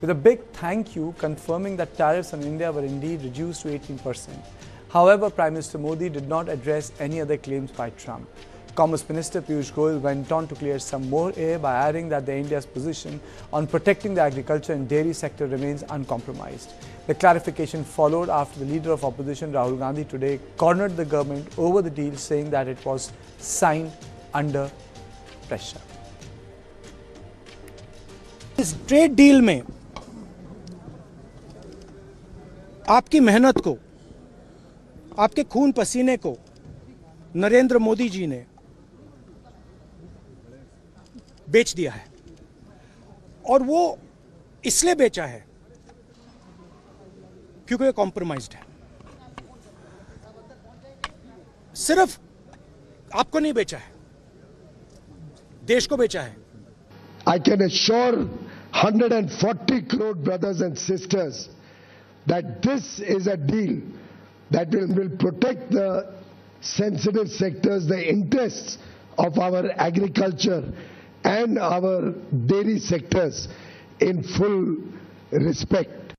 with a big thank you confirming that tariffs on India were indeed reduced to 18%. However, Prime Minister Modi did not address any other claims by Trump. Commerce Minister Piyush Goyal went on to clear some more air by adding that India's position on protecting the agriculture and dairy sector remains uncompromised. The clarification followed after the leader of opposition Rahul Gandhi today cornered the government over the deal, saying that it was signed under pressure. इस trade deal में आपकी मेहनत को, आपके खून पसीने को नरेंद्र मोदी जी ने बेच दिया है, और वो इसलिए बेचा है क्योंकि ये कॉम्प्रोमाइज्ड है। सिर्फ आपको नहीं बेचा है, देश को बेचा है। I can assure 140 crore brothers and sisters that this is a deal that will protect the sensitive sectors, the interests of our agriculture and our dairy sectors in full respect.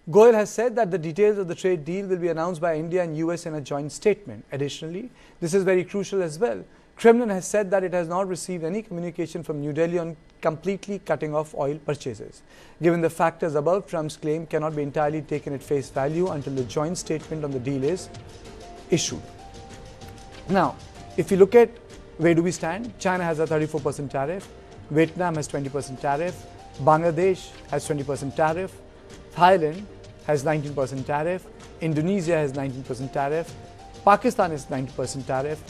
Goyal has said that the details of the trade deal will be announced by India and US in a joint statement. Additionally, this is very crucial as well. Kremlin has said that it has not received any communication from New Delhi on completely cutting off oil purchases. Given the factors above, Trump's claim cannot be entirely taken at face value until the joint statement on the deal is issued. Now, if you look at where do we stand, China has a 34% tariff, Vietnam has 20% tariff, Bangladesh has 20% tariff, Thailand has 19% tariff, Indonesia has 19% tariff, Pakistan has 90% tariff,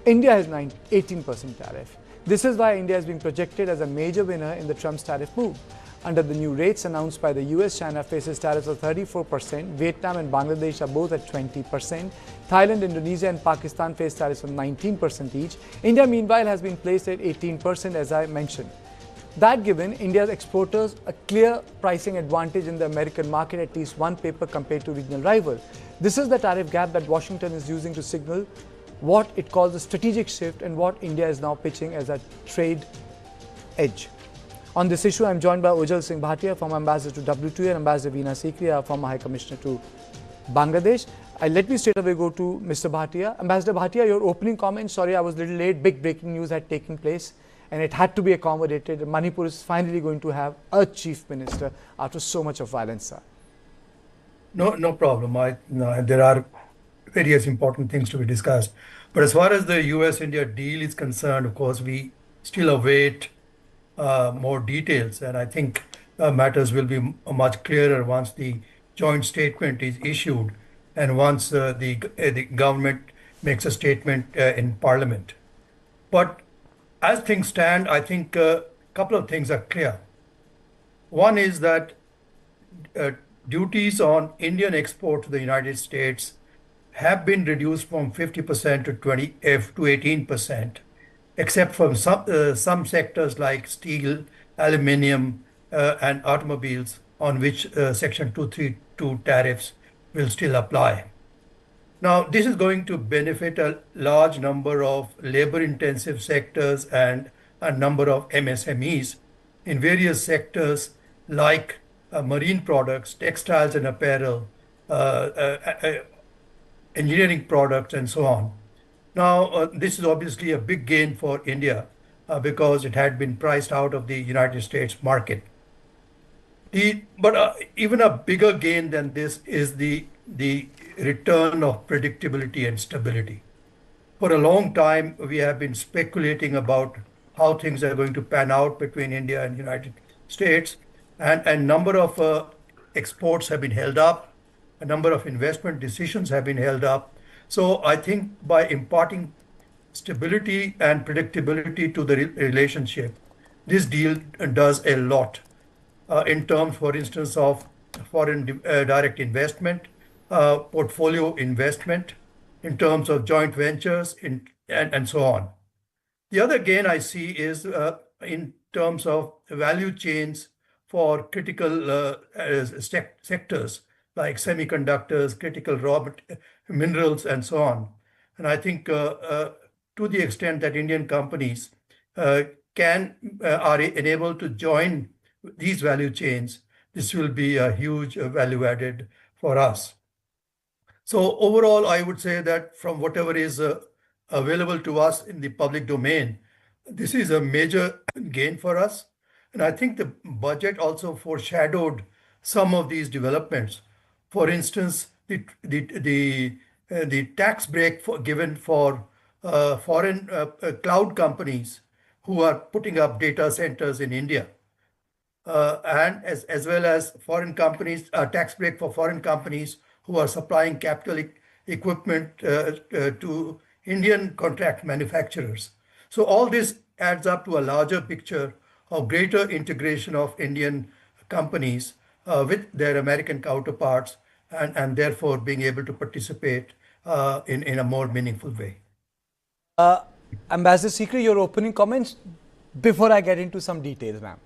India has 18% tariff. This is why India is being projected as a major winner in the Trump's tariff move. Under the new rates announced by the US, China faces tariffs of 34%, Vietnam and Bangladesh are both at 20%, Thailand, Indonesia and Pakistan face tariffs of 19% each. India, meanwhile, has been placed at 18%, as I mentioned. That given India's exporters a clear pricing advantage in the American market, at least one paper compared to regional rival. This is the tariff gap that Washington is using to signal what it calls a strategic shift and what India is now pitching as a trade edge. On this issue, I am joined by Ujjwal Singh Bhatia, former ambassador to WTO, and Ambassador Veena Sikri, former High Commissioner to Bangladesh. Let me straight away go to Mr. Bhatia. Ambassador Bhatia, your opening comments. Sorry, I was a little late. Big breaking news had taken place and it had to be accommodated. Manipur is finally going to have a chief minister after so much of violence, sir. No problem. There are various important things to be discussed. But as far as the US-India deal is concerned, of course, we still await more details. And I think matters will be much clearer once the joint statement is issued and once the government makes a statement in Parliament. But as things stand, I think a couple of things are clear. One is that duties on Indian export to the United States have been reduced from 50% to 18%, except for some sectors like steel, aluminium, and automobiles, on which Section 232 tariffs will still apply. Now, this is going to benefit a large number of labor-intensive sectors and a number of MSMEs in various sectors like marine products, textiles and apparel, engineering products, and so on. Now, this is obviously a big gain for India because it had been priced out of the United States market. But even a bigger gain than this is the return of predictability and stability. For a long time, we have been speculating about how things are going to pan out between India and the United States, and a number of exports have been held up. A number of investment decisions have been held up. So I think by imparting stability and predictability to the relationship, this deal does a lot in terms, for instance, of foreign direct investment, portfolio investment, in terms of joint ventures, and so on. The other gain I see is in terms of value chains for critical sectors like semiconductors, critical raw minerals, and so on. And I think to the extent that Indian companies are enabled to join these value chains, this will be a huge value added for us. So overall, I would say that from whatever is available to us in the public domain, this is a major gain for us. And I think the budget also foreshadowed some of these developments. For instance, the tax break given for foreign cloud companies who are putting up data centers in India, and as well as foreign companies, tax break for foreign companies who are supplying capital equipment to Indian contract manufacturers. So all this adds up to a larger picture of greater integration of Indian companies with their American counterparts, and therefore being able to participate in a more meaningful way. Ambassador Sikri, your opening comments before I get into some details, ma'am.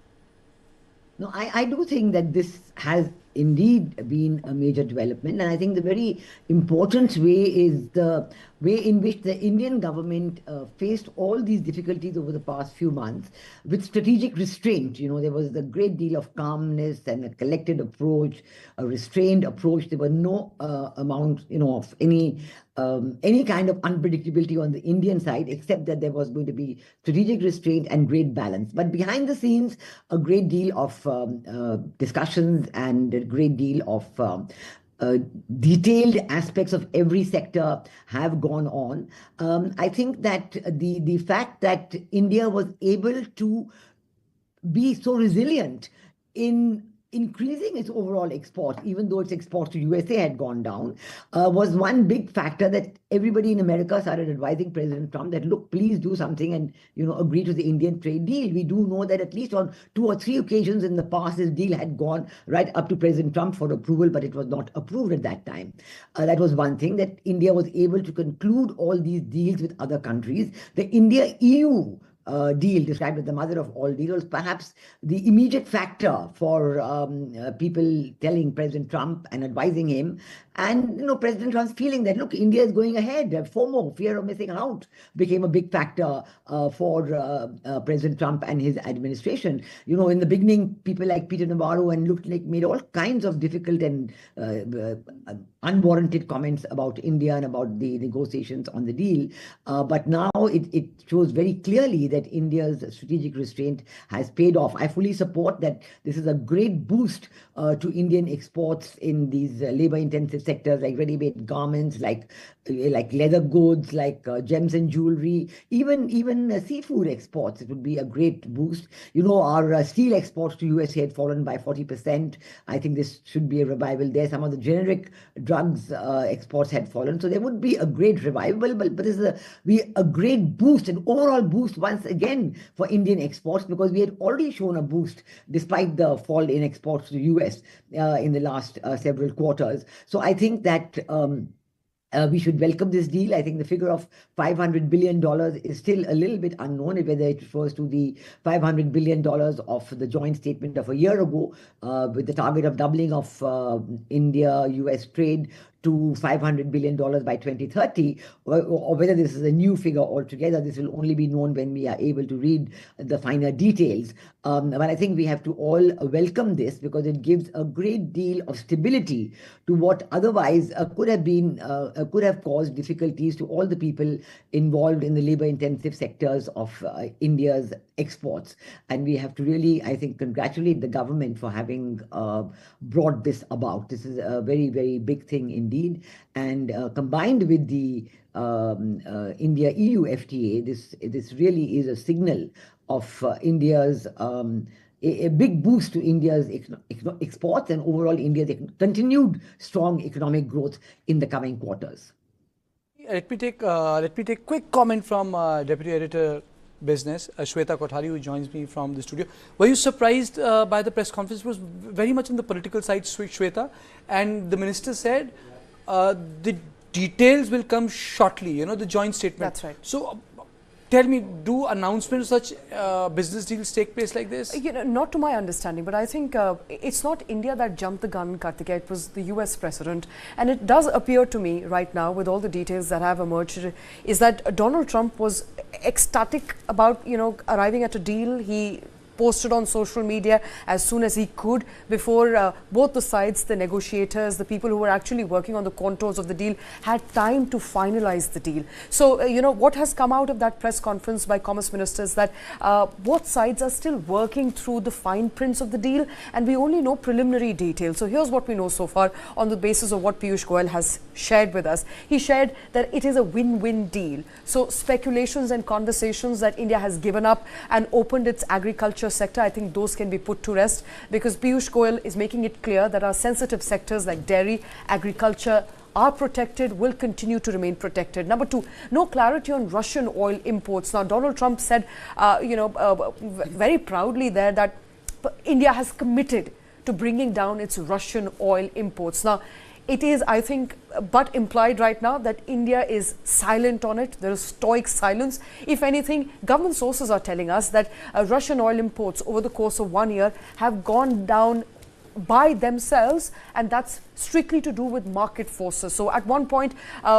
No, I do think that this has indeed been a major development, and I think the very important way is the way in which the Indian government faced all these difficulties over the past few months with strategic restraint. You know, there was a great deal of calmness and a collected approach, a restrained approach. There was no amount, of any kind of unpredictability on the Indian side, except that there was going to be strategic restraint and great balance. But behind the scenes, a great deal of discussions and a great deal of detailed aspects of every sector have gone on. I think that the fact that India was able to be so resilient in increasing its overall export, even though its exports to USA had gone down, was one big factor that everybody in America started advising President Trump that, look, please do something and, agree to the Indian trade deal. We do know that at least on 2 or 3 occasions in the past, this deal had gone right up to President Trump for approval, but it was not approved at that time. That was one thing, that India was able to conclude all these deals with other countries. The India-EU deal, described as the mother of all deals, was perhaps the immediate factor for people telling President Trump and advising him. And, President Trump's feeling that, look, India is going ahead. FOMO, fear of missing out, became a big factor for President Trump and his administration. In the beginning, people like Peter Navarro and looked like made all kinds of difficult and unwarranted comments about India and about the negotiations on the deal. But now it shows very clearly that India's strategic restraint has paid off. I fully support that this is a great boost to Indian exports in these labor-intensive sectors like ready-made garments, like leather goods, like gems and jewelry, even seafood exports. It would be a great boost. Our steel exports to USA had fallen by 40%. I think this should be a revival there. Some of the generic drugs exports had fallen. So there would be a great revival, but this is a great boost, an overall boost once again for Indian exports, because we had already shown a boost despite the fall in exports to the US in the last several quarters. So I think that we should welcome this deal. I think the figure of $500 billion is still a little bit unknown, whether it refers to the $500 billion of the joint statement of a year ago with the target of doubling of India-US trade to $500 billion by 2030, or whether this is a new figure altogether. This will only be known when we are able to read the finer details. But I think we have to all welcome this, because it gives a great deal of stability to what otherwise could have caused difficulties to all the people involved in the labor-intensive sectors of India's exports. And we have to really, I think, congratulate the government for having brought this about. This is a very, very big thing indeed. And combined with the India-EU FTA, this really is a signal of India's a big boost to India's exports and overall India's continued strong economic growth in the coming quarters. Let me take quick comment from Deputy Editor Business, Shweta Kothari, who joins me from the studio. Were you surprised by the press conference? It was very much on the political side, Shweta, and the minister said the details will come shortly, the joint statement. That's right. So Tell me, do announcements of such business deals take place like this? You know, not to my understanding, but I think it's not India that jumped the gun, Karthikeya. It was the US president. And it does appear to me right now, with all the details that have emerged, is that Donald Trump was ecstatic about, you know, arriving at a deal. He posted on social media as soon as he could before both the sides, the negotiators, the people who were actually working on the contours of the deal, had time to finalize the deal. So, you know, what has come out of that press conference by commerce ministers, that both sides are still working through the fine prints of the deal, and we only know preliminary details. So here's what we know so far on the basis of what Piyush Goyal has shared with us. He shared that it is a win-win deal. So speculations and conversations that India has given up and opened its agriculture sector, I think those can be put to rest, because Piyush Goyal is making it clear that our sensitive sectors like dairy, agriculture are protected, will continue to remain protected. Number two, no clarity on Russian oil imports. Now, Donald Trump said, very proudly there that India has committed to bringing down its Russian oil imports. Now, it is, I think, but implied right now that India is silent on it. There is stoic silence. If anything, government sources are telling us that Russian oil imports over the course of 1 year have gone down by themselves, and that's strictly to do with market forces. So at one point,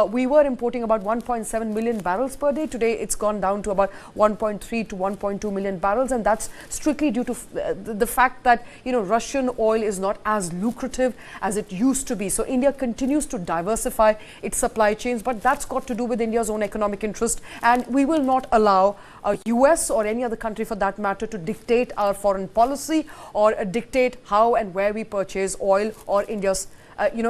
we were importing about 1.7 million barrels per day. Today, it's gone down to about 1.3 to 1.2 million barrels, and that's strictly due to the fact that, you know, Russian oil is not as lucrative as it used to be. So India continues to diversify its supply chains, but that's got to do with India's own economic interest, and we will not allow US or any other country for that matter to dictate our foreign policy or dictate how and where we purchase oil or India's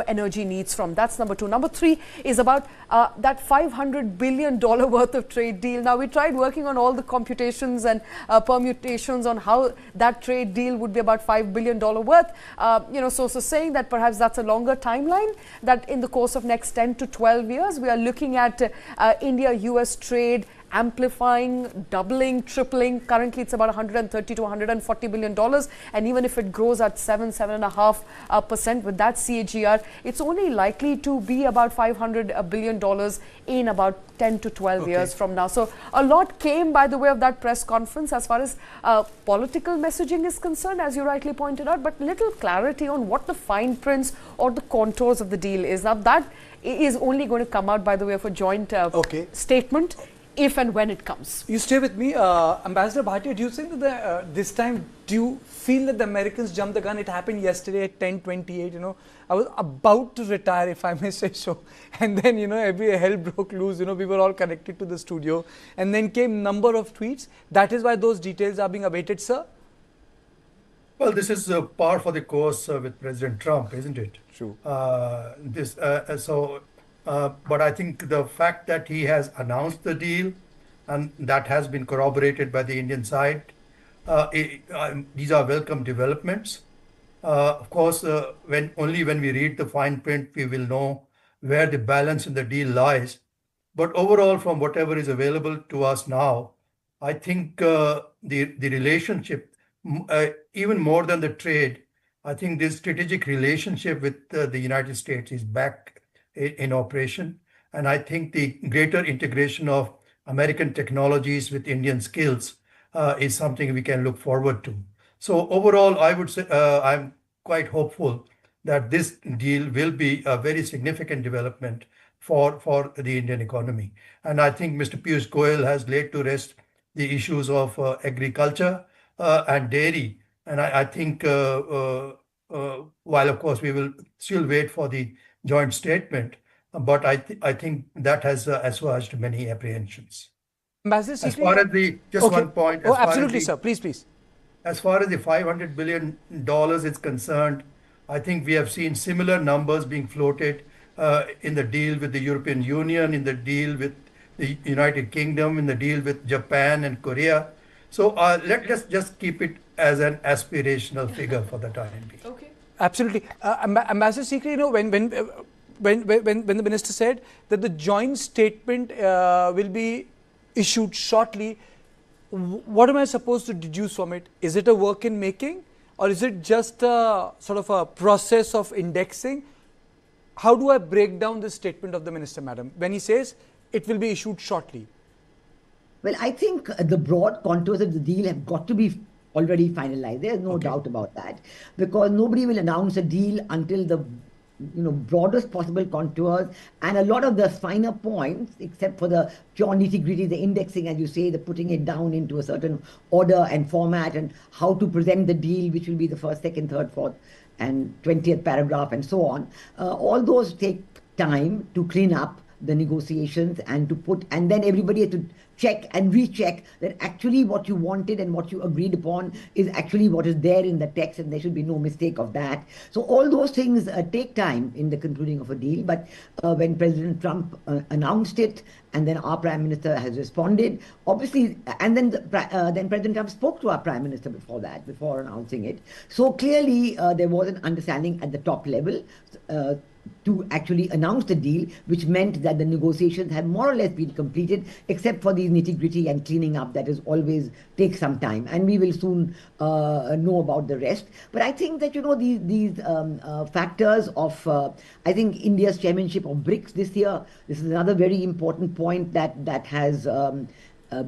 energy needs from. That's number two. Number three is about that $500 billion worth of trade deal. Now, we tried working on all the computations and permutations on how that trade deal would be about $5 billion worth. So saying that perhaps that's a longer timeline, that in the course of next 10 to 12 years, we are looking at India-US trade amplifying, doubling, tripling. Currently, it's about 130 to 140 billion dollars, and even if it grows at 7.5% with that CAGR, it's only likely to be about $500 billion in about 10 to 12 years from now. So a lot came by the way of that press conference as far as political messaging is concerned, as you rightly pointed out, but little clarity on what the fine prints or the contours of the deal is. Now, that is only going to come out by the way of a joint statement, if and when it comes. You stay with me. Ambassador Bhatia, do you think that this time, do you feel that the Americans jumped the gun? It happened yesterday at 10:28, I was about to retire, if I may say so. And then, every hell broke loose, we were all connected to the studio. And then came number of tweets. That is why those details are being awaited, sir? Well, this is par for the course with President Trump, isn't it? True. But I think the fact that he has announced the deal, and that has been corroborated by the Indian side, these are welcome developments. Of course, only when we read the fine print, we will know where the balance in the deal lies. But overall, from whatever is available to us now, I think the relationship, even more than the trade, I think this strategic relationship with the United States is back in operation. And I think the greater integration of American technologies with Indian skills is something we can look forward to. So overall, I would say I'm quite hopeful that this deal will be a very significant development for the Indian economy. And I think Mr. Piyush Goyal has laid to rest the issues of agriculture and dairy. And I think while of course we will still wait for the joint statement, but I think that has assuaged many apprehensions. Ambassador, as far as the one point. Absolutely, sir. Please. As far as the $500 billion is concerned, I think we have seen similar numbers being floated in the deal with the European Union, in the deal with the United Kingdom, in the deal with Japan and Korea. So let's just keep it as an aspirational figure for the time being. Okay. Absolutely. Ambassador Sikri, when the minister said that the joint statement will be issued shortly, what am I supposed to deduce from it? Is it a work in making, or is it just a sort of a process of indexing? How do I break down this statement of the minister, madam, when he says it will be issued shortly? Well, I think the broad contours of the deal have got to be already finalized. There's no doubt about that, because nobody will announce a deal until the broadest possible contours and a lot of the finer points, except for the pure nitty-gritty, the indexing, as you say, the putting it down into a certain order and format, and how to present the deal, which will be the first, second, third, fourth, and 20th paragraph, and so on. All those take time to clean up the negotiations and to put, and then everybody has to check and recheck that actually what you wanted and what you agreed upon is actually what is there in the text, and there should be no mistake of that. So all those things take time in the concluding of a deal. But when President Trump announced it, and then our Prime Minister has responded, obviously, and then then President Trump spoke to our Prime Minister before announcing it. So clearly there was an understanding at the top level to actually announce the deal, which meant that the negotiations had more or less been completed, except for these nitty-gritty and cleaning up that is always takes some time, and we will soon know about the rest. But I think that these factors of I think India's chairmanship of BRICS this year. This is another very important point that has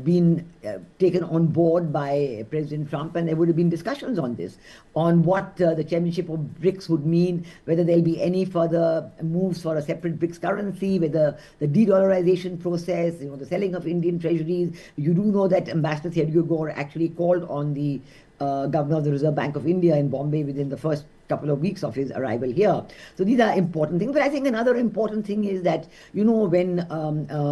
been taken on board by President Trump, and there would have been discussions on this, on what the chairmanship of BRICS would mean, whether there'll be any further moves for a separate BRICS currency, whether the de-dollarization process, the selling of Indian treasuries. You do know that Ambassador Sergio Gore actually called on the Governor of the Reserve Bank of India in Bombay within the first couple of weeks of his arrival here. So these are important things. But I think another important thing is that, when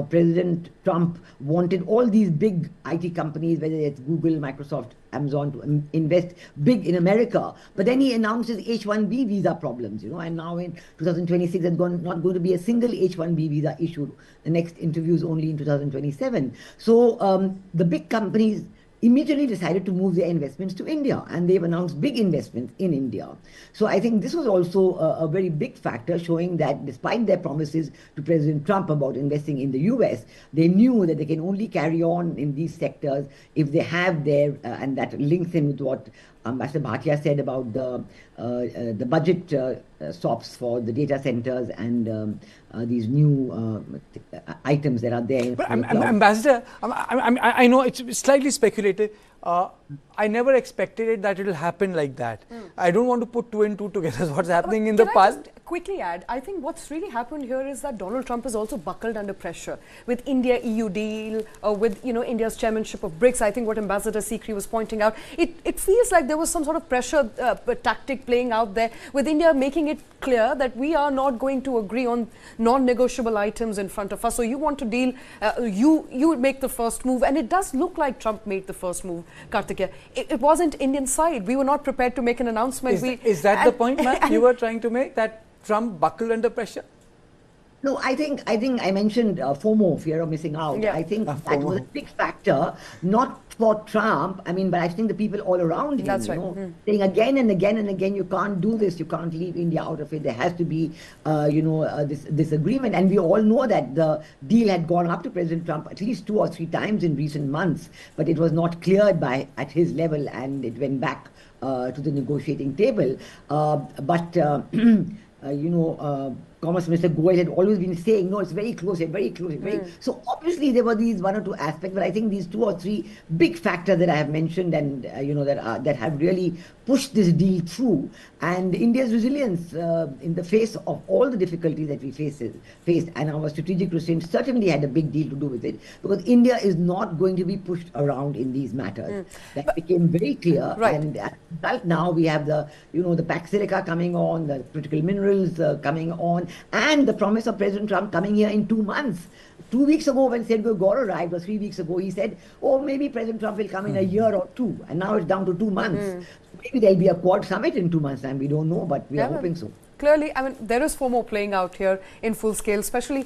President Trump wanted all these big IT companies, whether it's Google, Microsoft, Amazon, to invest big in America, but then he announces H-1B visa problems, and now in 2026 there's not going to be a single H-1B visa issued. The next interview is only in 2027. So the big companies immediately decided to move their investments to India, and they've announced big investments in India. So I think this was also a very big factor, showing that despite their promises to President Trump about investing in the US, they knew that they can only carry on in these sectors if they have their, and that links in with what Ambassador Bhatia said about the budget stops for the data centers and these new items that are there. But Ambassador, I know it's slightly speculative. I never expected it that it will happen like that. I don't want to put two and two together. What's happening in the past? Can I just quickly add? I think what's really happened here is that Donald Trump is also buckled under pressure with India-EU deal, with India's chairmanship of BRICS. I think what Ambassador Sikri was pointing out, it feels like there was some sort of pressure tactic playing out there, with India making it clear that we are not going to agree on non-negotiable items in front of us. So you want to deal, you make the first move, and it does look like Trump made the first move, Kartikeya. It wasn't Indian side. We were not prepared to make an announcement. Is that the point, ma'am, you were trying to make, that Trump buckled under pressure? No, I think I mentioned FOMO, fear of missing out. Yeah. I think that was a big factor, not for Trump, but I think the people all around him, That's right. Saying again and again and again, you can't do this, you can't leave India out of it. There has to be, this agreement. And we all know that the deal had gone up to President Trump at least 2 or 3 times in recent months, but it was not cleared at his level, and it went back to the negotiating table. Commerce Minister Goyal had always been saying, no, it's very close, very close. So obviously there were these 1 or 2 aspects, but I think these 2 or 3 big factors that I have mentioned, and that have really pushed this deal through, and India's resilience in the face of all the difficulties that we faced, and our strategic restraint certainly had a big deal to do with it, because India is not going to be pushed around in these matters. That became very clear. Right. And as a result, now we have the pax silica coming on, the critical minerals coming on, and the promise of President Trump coming here in 2 months. 2 weeks ago, when Sergio Gore arrived, or 3 weeks ago, he said, maybe President Trump will come in a year or 2, and now it's down to 2 months. Maybe there'll be a Quad summit in 2 months' time. We don't know, but we are hoping so. Clearly, there is FOMO playing out here in full scale, especially,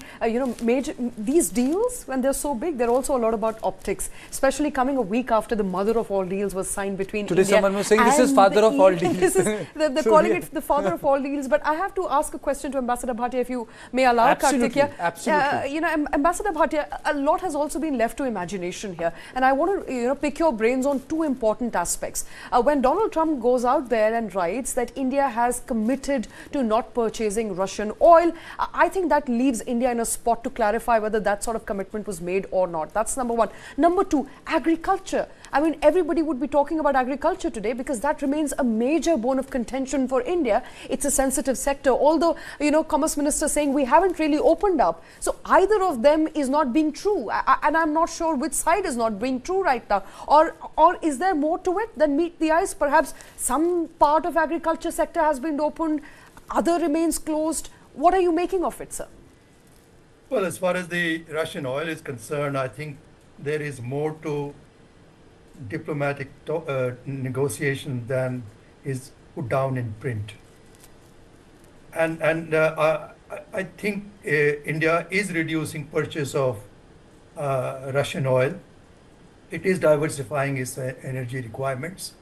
these deals, when they're so big, they're also a lot about optics, especially coming a week after the mother of all deals was signed between Today India. Someone was saying this is father of all deals. They're calling it the father of all deals. But I have to ask a question to Ambassador Bhatia, if you may allow, Kartikeya. Absolutely. Ambassador Bhatia, a lot has also been left to imagination here. And I want to, pick your brains on 2 important aspects. When Donald Trump goes out there and writes that India has committed to not purchasing Russian oil. I think that leaves India in a spot to clarify whether that sort of commitment was made or not. That's number one. Number two, agriculture. I mean, everybody would be talking about agriculture today because that remains a major bone of contention for India. It's a sensitive sector, although, Commerce Minister saying we haven't really opened up. So either of them is not being true. And I'm not sure which side is not being true right now. Or is there more to it than meet the eyes? Perhaps some part of agriculture sector has been opened, other remains closed. What are you making of it, sir? Well, as far as the Russian oil is concerned, I think there is more to diplomatic negotiation than is put down in print. And I think India is reducing purchase of Russian oil. It is diversifying its energy requirements.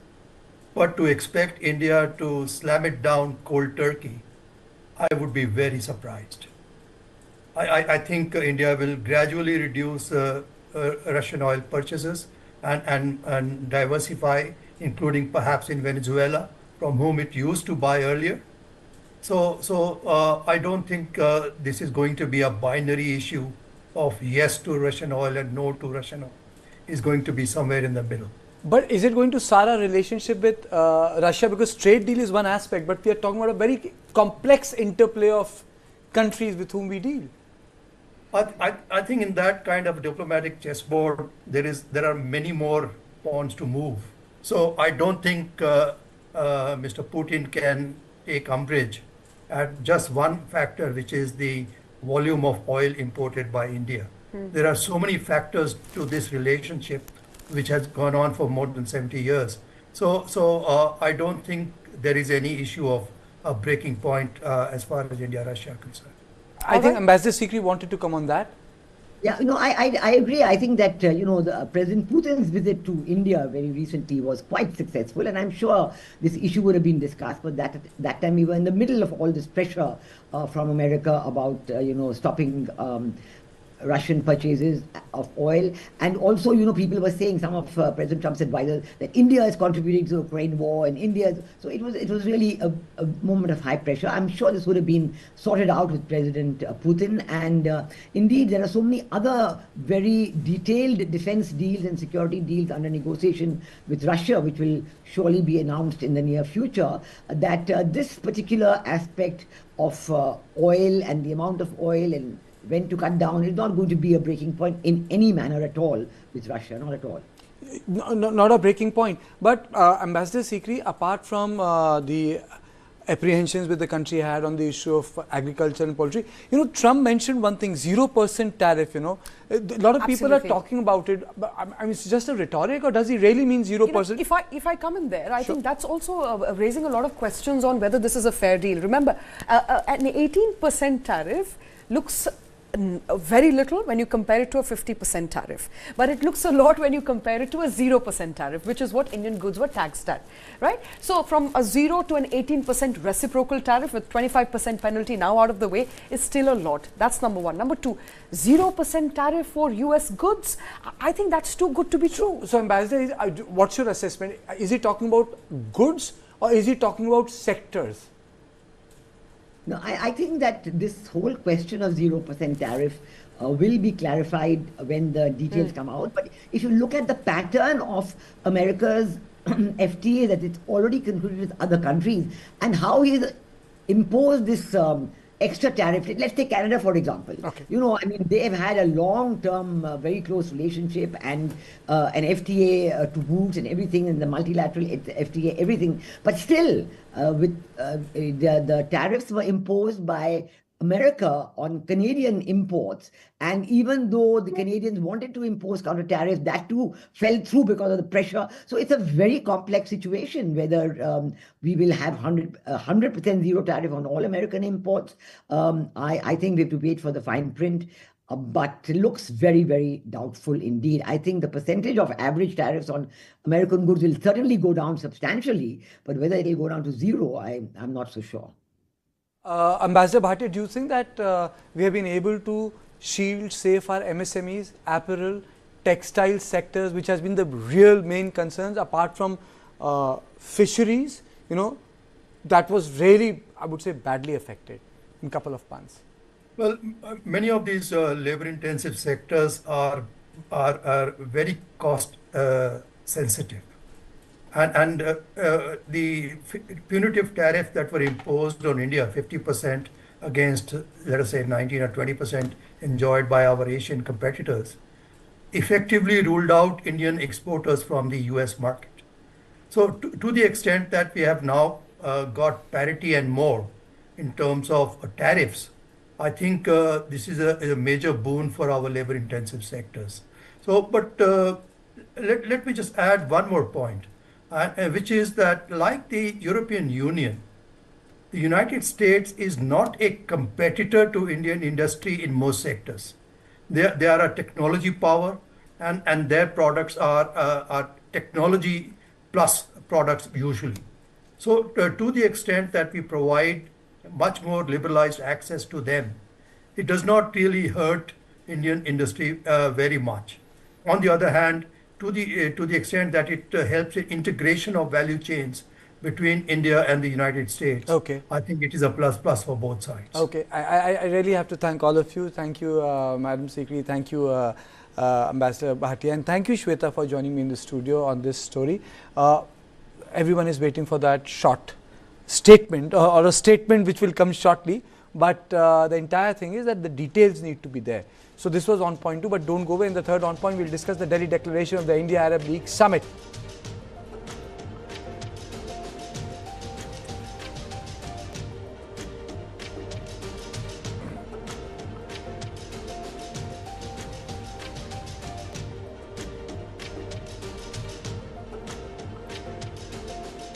But to expect India to slam it down cold turkey, I would be very surprised. I think India will gradually reduce Russian oil purchases and diversify, including perhaps in Venezuela, from whom it used to buy earlier. So I don't think this is going to be a binary issue of yes to Russian oil and no to Russian oil. It's going to be somewhere in the middle. But is it going to sour our relationship with Russia? Because trade deal is one aspect, but we are talking about a very complex interplay of countries with whom we deal. I think in that kind of diplomatic chessboard, there are many more pawns to move. So I don't think Mr. Putin can take umbrage at just one factor, which is the volume of oil imported by India. There are so many factors to this relationship, which has gone on for more than 70 years. So I don't think there is any issue of a breaking point as far as India-Russia are concerned. I think Ambassador Sikri wanted to come on that. Yeah, I agree. I think that, the President Putin's visit to India very recently was quite successful. And I'm sure this issue would have been discussed. But that time we were in the middle of all this pressure from America about, stopping Russian purchases of oil. And also, people were saying, some of President Trump's advisors, that India is contributing to the Ukraine war, and so it was really a moment of high pressure. I'm sure this would have been sorted out with President Putin. And indeed, there are so many other very detailed defense deals and security deals under negotiation with Russia, which will surely be announced in the near future, that this particular aspect of oil and the amount of oil and when to cut down is not going to be a breaking point in any manner at all with Russia, not at all. No, not a breaking point. But Ambassador Sikri, apart from the apprehensions which the country had on the issue of agriculture and poultry, Trump mentioned one thing, 0% tariff, a lot of people are talking about it. But I mean, it's just a rhetoric, or does he really mean 0%? If I come in there, I think that's also raising a lot of questions on whether this is a fair deal. Remember, an 18% tariff looks very little when you compare it to a 50% tariff, but it looks a lot when you compare it to a 0% tariff, which is what Indian goods were taxed at, right? So from a 0 to an 18% reciprocal tariff with 25% penalty now out of the way is still a lot. That's number one. Number two, 0% tariff for US goods. I think that's too good to be true. So Ambassador, what's your assessment? Is he talking about goods or is he talking about sectors? No, I think that this whole question of 0% tariff will be clarified when the details come out. But if you look at the pattern of America's FTA that it's already concluded with other countries and how he's imposed this extra tariff. Let's take Canada, for example. Okay. They've had a long-term, very close relationship and an FTA to boot and everything, and the multilateral FTA, everything. But still, the tariffs were imposed by America on Canadian imports. And even though the Canadians wanted to impose counter tariffs, that too fell through because of the pressure. So it's a very complex situation whether we will have 100% zero tariff on all American imports. I think we have to wait for the fine print. But it looks very, very doubtful indeed. I think the percentage of average tariffs on American goods will certainly go down substantially. But whether it will go down to zero, I'm not so sure. Ambassador Bhatia, do you think that we have been able to shield, safe our MSMEs, apparel, textile sectors, which has been the real main concerns apart from fisheries? That was really, I would say, badly affected in a couple of months? Well, many of these labor-intensive sectors are very cost sensitive, and the punitive tariff that were imposed on India, 50% against, let us say, 19 or 20% enjoyed by our Asian competitors, effectively ruled out Indian exporters from the US market. So to the extent that we have now got parity and more in terms of tariffs, I think this is a major boon for our labor-intensive sectors. So, but let me just add one more point, which is that, like the European Union, the United States is not a competitor to Indian industry in most sectors. They are a technology power, and their products are technology plus products usually. So to the extent that we provide much more liberalized access to them, it does not really hurt Indian industry very much. On the other hand, to the extent that it helps in integration of value chains between India and the United States, okay, I think it is a plus for both sides. Okay, I really have to thank all of you. Thank you, Madam Sikri. Thank you, Ambassador Bhatia, and thank you, Shweta, for joining me in the studio on this story. Everyone is waiting for that short statement or a statement which will come shortly, but the entire thing is that the details need to be there. So this was on point 2, but don't go away. In the third on point, we'll discuss the Delhi declaration of the India-Arab League Summit.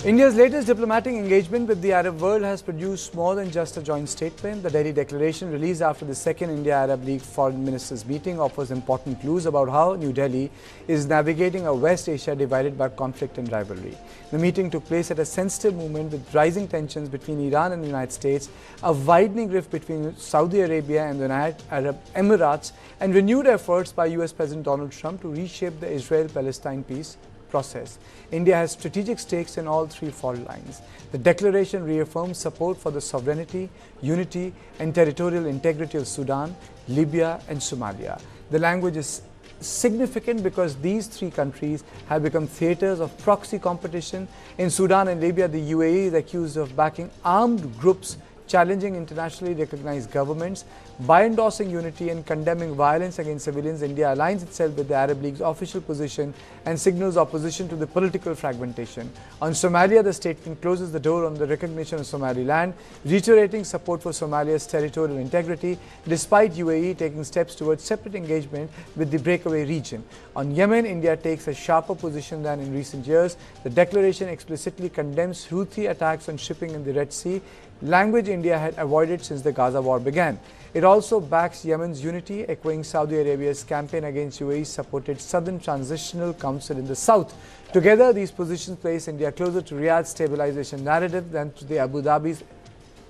India's latest diplomatic engagement with the Arab world has produced more than just a joint statement. The Delhi declaration, released after the second India-Arab League foreign ministers meeting, offers important clues about how New Delhi is navigating a West Asia divided by conflict and rivalry. The meeting took place at a sensitive moment with rising tensions between Iran and the United States, a widening rift between Saudi Arabia and the United Arab Emirates, and renewed efforts by US President Donald Trump to reshape the Israel-Palestine peace process. India has strategic stakes in all three fault lines. The declaration reaffirms support for the sovereignty, unity and territorial integrity of Sudan, Libya and Somalia. The language is significant because these three countries have become theatres of proxy competition. In Sudan and Libya, the UAE is accused of backing armed groups challenging internationally recognized governments. By endorsing unity and condemning violence against civilians, India aligns itself with the Arab League's official position and signals opposition to the political fragmentation. On Somalia, the statement closes the door on the recognition of Somaliland, reiterating support for Somalia's territorial integrity, despite UAE taking steps towards separate engagement with the breakaway region. On Yemen, India takes a sharper position than in recent years. The declaration explicitly condemns Houthi attacks on shipping in the Red Sea, language India had avoided since the Gaza war began. It also backs Yemen's unity, echoing Saudi Arabia's campaign against UAE's supported Southern Transitional Council in the south. Together, these positions place India closer to Riyadh's stabilization narrative than to the Abu Dhabi's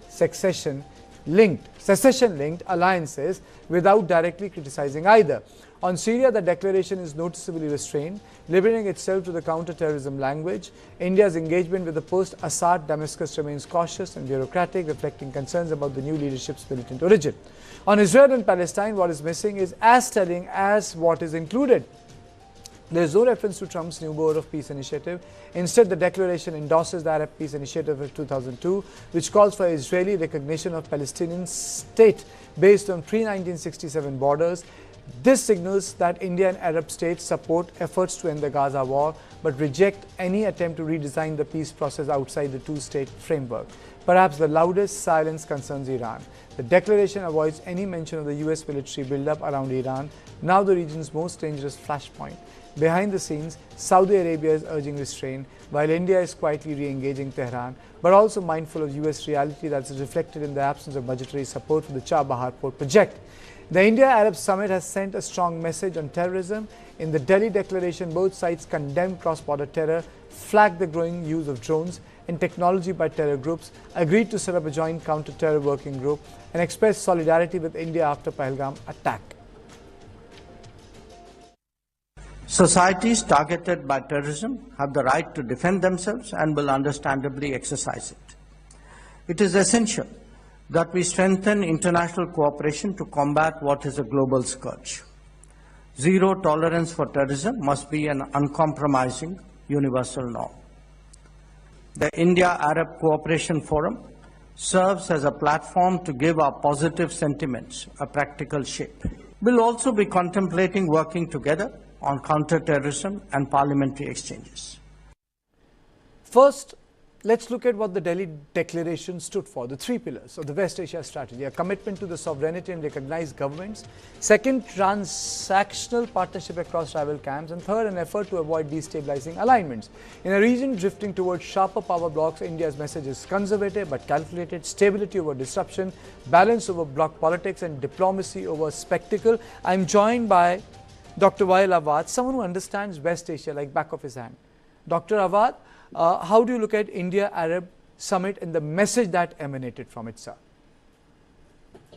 secession-linked alliances, without directly criticizing either. On Syria, the declaration is noticeably restrained, limiting itself to the counter-terrorism language. India's engagement with the post-Assad Damascus remains cautious and bureaucratic, reflecting concerns about the new leadership's militant origin. On Israel and Palestine, what is missing is as telling as what is included. There is no reference to Trump's new Board of Peace initiative. Instead, the declaration endorses the Arab Peace Initiative of 2002, which calls for Israeli recognition of Palestinian state based on pre-1967 borders. This signals that India and Arab states support efforts to end the Gaza war, but reject any attempt to redesign the peace process outside the two-state framework. Perhaps the loudest silence concerns Iran. The declaration avoids any mention of the US military buildup around Iran, now the region's most dangerous flashpoint. Behind the scenes, Saudi Arabia is urging restraint, while India is quietly re-engaging Tehran, but also mindful of US reality that is reflected in the absence of budgetary support for the Chabahar port project. The India-Arab Summit has sent a strong message on terrorism. In the Delhi declaration, both sides condemned cross-border terror, flagged the growing use of drones and technology by terror groups, agreed to set up a joint counter-terror working group, and expressed solidarity with India after Pahalgam attack. Societies targeted by terrorism have the right to defend themselves and will understandably exercise it. It is essential that we strengthen international cooperation to combat what is a global scourge. Zero tolerance for terrorism must be an uncompromising universal norm. The India-Arab Cooperation Forum serves as a platform to give our positive sentiments a practical shape. We'll also be contemplating working together on counter-terrorism and parliamentary exchanges. First, let's look at what the Delhi Declaration stood for, the three pillars of the West Asia strategy: a commitment to the sovereignty and recognized governments, second, transactional partnership across rival camps, and third, an effort to avoid destabilizing alignments. In a region drifting towards sharper power blocks, India's message is conservative but calculated: stability over disruption, balance over bloc politics, and diplomacy over spectacle. I'm joined by Dr. Wael Awad, someone who understands West Asia like back of his hand. Dr. Awad, how do you look at India-Arab summit and the message that emanated from it, sir?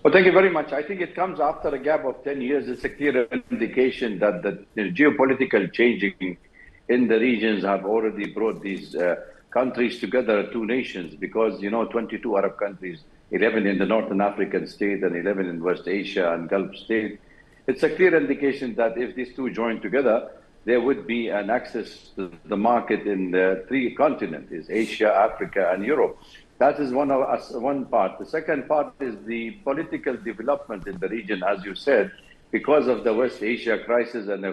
Well, thank you very much. I think it comes after a gap of 10 years. It's a clear indication that the geopolitical changing in the regions have already brought these countries together, two nations, because, 22 Arab countries, 11 in the Northern African state and 11 in West Asia and Gulf state. It's a clear indication that if these two join together, there would be an access to the market in the three continents, is Asia, Africa, and Europe. That is one part. The second part is the political development in the region, as you said, because of the West Asia crisis and the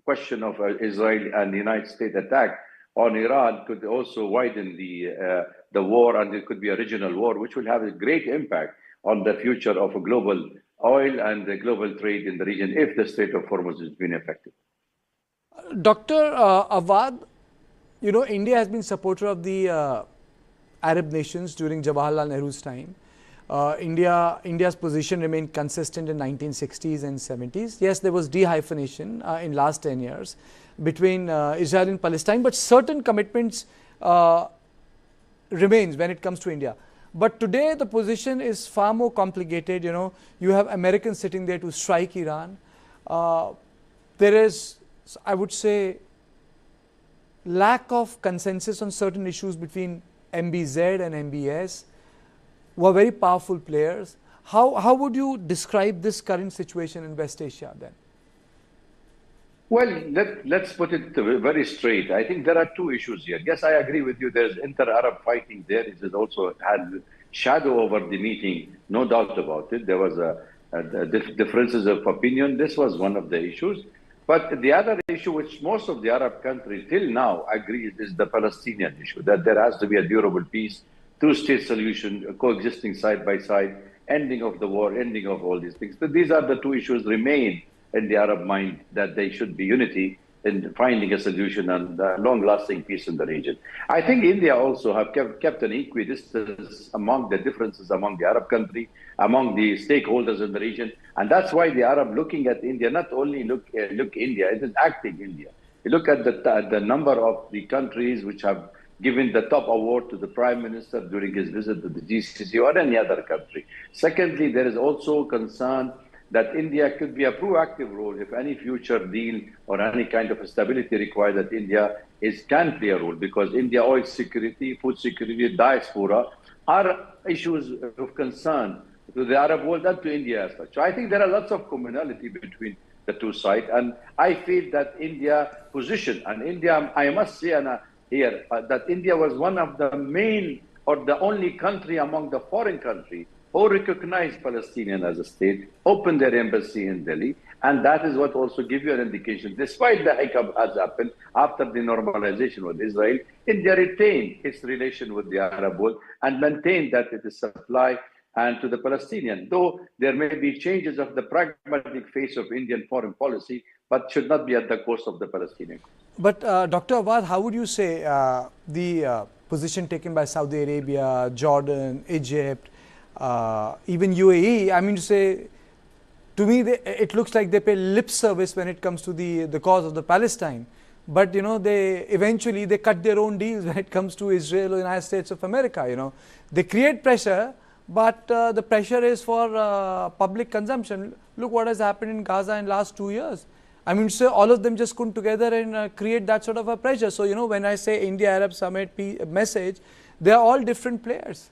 question of Israel and the United States attack on Iran could also widen the war, and it could be a regional war, which will have a great impact on the future of a global oil and the global trade in the region if the Strait of Hormuz is being affected. Dr. Awad, India has been supporter of the Arab nations during Jawaharlal Nehru's time. India's position remained consistent in 1960s and 70s. Yes, there was de-hyphenation in last 10 years between Israel and Palestine, but certain commitments remains when it comes to India. But today the position is far more complicated. You have Americans sitting there to strike Iran. There is, I would say, lack of consensus on certain issues between MBZ and MBS, who are very powerful players. How would you describe this current situation in West Asia then? Well, let's put it very straight. I think there are two issues here. Yes, I agree with you. There's inter-Arab fighting there. It has also had shadow over the meeting, no doubt about it. There was differences of opinion. This was one of the issues. But the other issue, which most of the Arab countries till now agree, is the Palestinian issue, that there has to be a durable peace, two-state solution, coexisting side by side, ending of the war, ending of all these things. So these are the two issues remain in the Arab mind, that they should be unity in finding a solution and long-lasting peace in the region. I think India also have kept an equidistance among the differences among the Arab country, among the stakeholders in the region, and that's why the Arab looking at India, not only look India, it is acting India. You look at the number of the countries which have given the top award to the Prime Minister during his visit to the GCC or any other country. Secondly, there is also concern that India could be a proactive role if any future deal or any kind of stability required, that India can play a role, because India oil security, food security, diaspora are issues of concern to the Arab world and to India as such. So I think there are lots of commonality between the two sides, and I feel that India position, and India, I must say here, that India was one of the main or the only country among the foreign countries who recognized Palestinian as a state, opened their embassy in Delhi, and that is what also gives you an indication. Despite the hiccup has happened after the normalization with Israel, India retained its relation with the Arab world and maintained that it is supply and to the Palestinian. Though there may be changes of the pragmatic face of Indian foreign policy, but should not be at the cost of the Palestinian. But Dr. Awad, how would you say the position taken by Saudi Arabia, Jordan, Egypt, even UAE, I mean to say, to me, it looks like they pay lip service when it comes to the cause of the Palestine. But, they cut their own deals when it comes to Israel or United States of America, They create pressure, but the pressure is for public consumption. Look what has happened in Gaza in last 2 years. I mean, so all of them just come together and create that sort of a pressure. So, when I say India-Arab Summit message, they are all different players.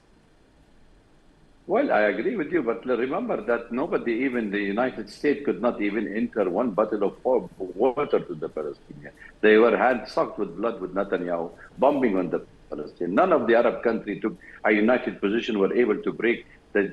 Well, I agree with you, but remember that nobody, even the United States, could not even enter one bottle of water to the Palestinians. They were hand-soaked with blood with Netanyahu bombing on the Palestinians. None of the Arab countries took a united position, were able to break the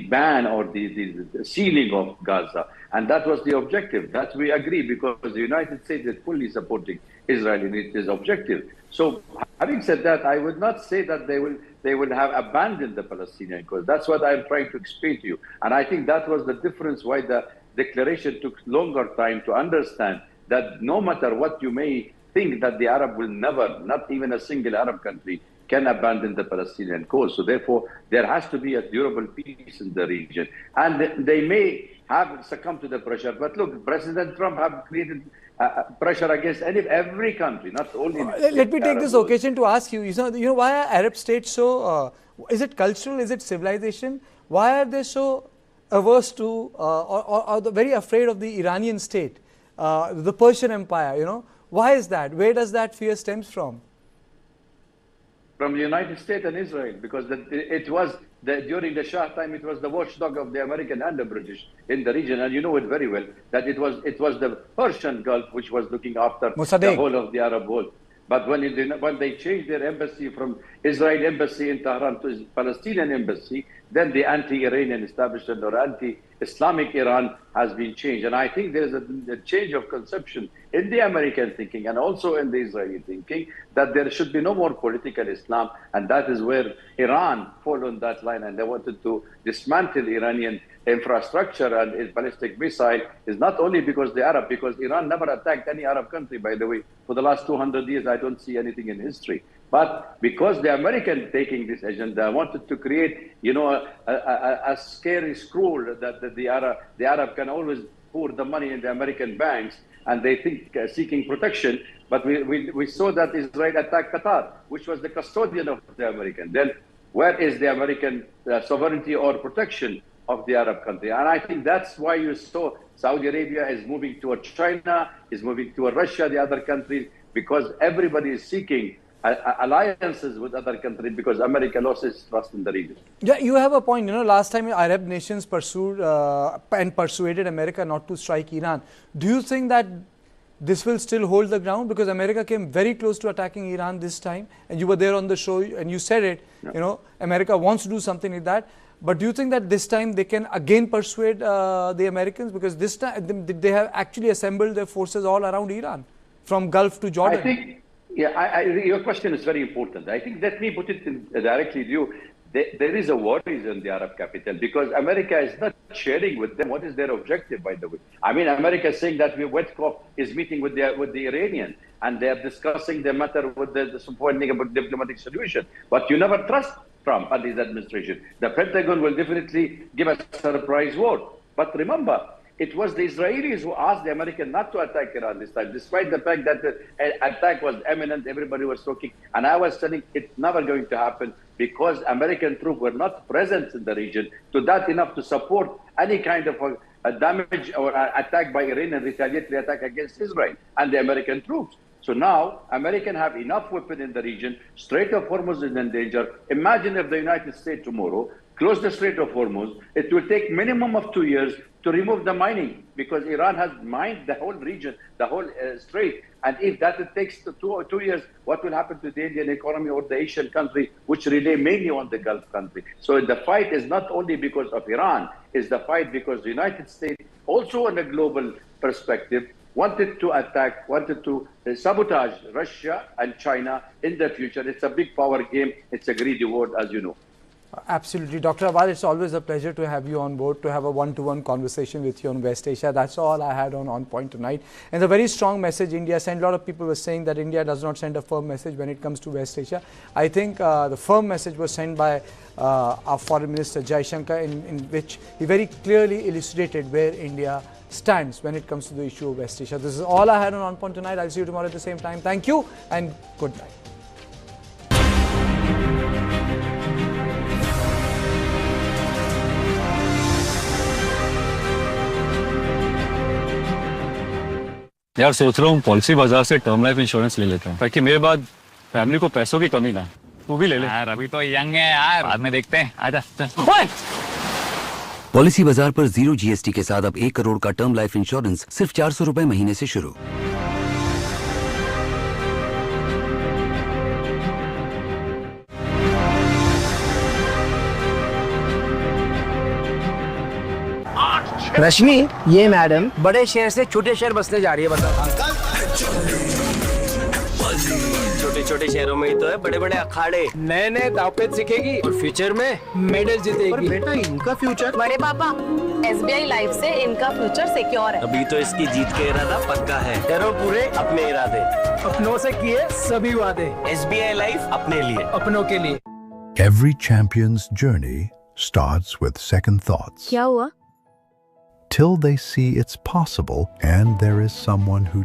ban or the ceiling of Gaza. And that was the objective. That we agree, because the United States is fully supporting Israel in its objective. So having said that, I would not say that they will have abandoned the Palestinian cause. That's what I'm trying to explain to you. And I think that was the difference why the declaration took longer time to understand that no matter what you may think, that the Arab will never, not even a single Arab country, can abandon the Palestinian cause. So therefore, there has to be a durable peace in the region. And they may have succumbed to the pressure. But look, President Trump have created pressure against every country, not only. Let me take this occasion to ask you, you know, why are Arab states so, is it cultural, is it civilization? Why are they so averse to, or very afraid of the Iranian state, the Persian Empire, you know? Why is that? Where does that fear stems from? From the United States and Israel, because it was during the Shah time, it was the watchdog of the American and the British in the region, and you know it very well that it was the Persian Gulf which was looking after the whole of the Arab world. But when they changed their embassy from Israel embassy in Tehran to Palestinian embassy, then the anti-Iranian establishment or anti-Islamic Iran has been changed. And I think there is a change of conception in the American thinking and also in the Israeli thinking that there should be no more political Islam. And that is where Iran followed on that line, and they wanted to dismantle Iranian infrastructure and its ballistic missile. Is not only because because Iran never attacked any Arab country, by the way. For the last 200 years, I don't see anything in history. But because the American taking this agenda wanted to create, you know, a scary scroll that the Arab can always pour the money in the American banks, and they think seeking protection. But we saw that Israel attacked Qatar, which was the custodian of the American. Then where is the American sovereignty or protection of the Arab country? And I think that's why you saw Saudi Arabia is moving toward China, is moving toward Russia, the other countries, because everybody is seeking alliances with other countries because America lost its trust in the region. Yeah, you have a point. You know, last time Arab nations pursued and persuaded America not to strike Iran. Do you think that this will still hold the ground? Because America came very close to attacking Iran this time, and you were there on the show and you said it, you know, America wants to do something like that. But do you think that this time they can again persuade the Americans? Because this time they have actually assembled their forces all around Iran, from Gulf to Jordan. I think, yeah, your question is very important. I think, let me put it directly to you. There is a worries in the Arab capital because America is not sharing with them what is their objective, by the way. I mean, America is saying that Wetkoff is meeting with the Iranian and they are discussing the matter with the supporting about diplomatic solution. But you never trust Trump and his administration. The Pentagon will definitely give a surprise war. But remember, it was the Israelis who asked the Americans not to attack Iran this time, despite the fact that the attack was imminent, everybody was talking. And I was telling it's never going to happen because American troops were not present in the region to that enough to support any kind of a damage or attack by Iran and retaliatory attack against Israel and the American troops. So now Americans have enough weapons in the region. Strait of Hormuz is in danger. Imagine if the United States tomorrow close the Strait of Hormuz. It will take minimum of 2 years to remove the mining because Iran has mined the whole region, the whole strait. And if that takes 2 years, what will happen to the Indian economy or the Asian country, which rely mainly on the Gulf country? So the fight is not only because of Iran, it's the fight because the United States, also on a global perspective, wanted to attack, wanted to sabotage Russia and China in the future. It's a big power game. It's a greedy world, as you know. Absolutely. Dr. Awad, it's always a pleasure to have you on board, to have a one-to-one conversation with you on West Asia. That's all I had on point tonight. And a very strong message India sent. A lot of people were saying that India does not send a firm message when it comes to West Asia. I think the firm message was sent by our Foreign Minister Jaishankar, in which he very clearly illustrated where India stands when it comes to the issue of West Asia. This is all I had on point tonight. I'll see you tomorrow at the same time. Thank you and good night. यार सोच रहा हूँ policy बाजार से term life insurance ले लेता हूँ ताकि मेरे बाद फैमिली को पैसों की कमी ना। तू भी ले ले यार, अभी तो यंग है यार, बाद में देखते हैं, आजा चल। पॉलिसी बाजार पर 0 GST के साथ अब 1 करोड़ का टर्म लाइफ इंश्योरेंस सिर्फ 400 रुपए महीने से शुरू। रश्मि, ये मैडम बड़े शहर से छोटे शहर बसने जा रही है, बताओ। छोटे छोटे शहरों में ही तो है बड़े बड़े अखाड़े, नए नए दावपेच सीखेगी और फ्यूचर में मेडल जीतेगी। और बेटा इनका फ्यूचर? बड़े पापा, SBI लाइफ से इनका फ्यूचर सिक्योर है। अभी तो इसकी जीत का इरादा पक्का है, करो पूरे अपने इरादे, अपनों से किए सभी वादे। SBI लाइफ अपने लिए, अपनों के लिए। Every champion's journey starts with second thoughts. क्या हुआ? Till they see it's possible and there is someone who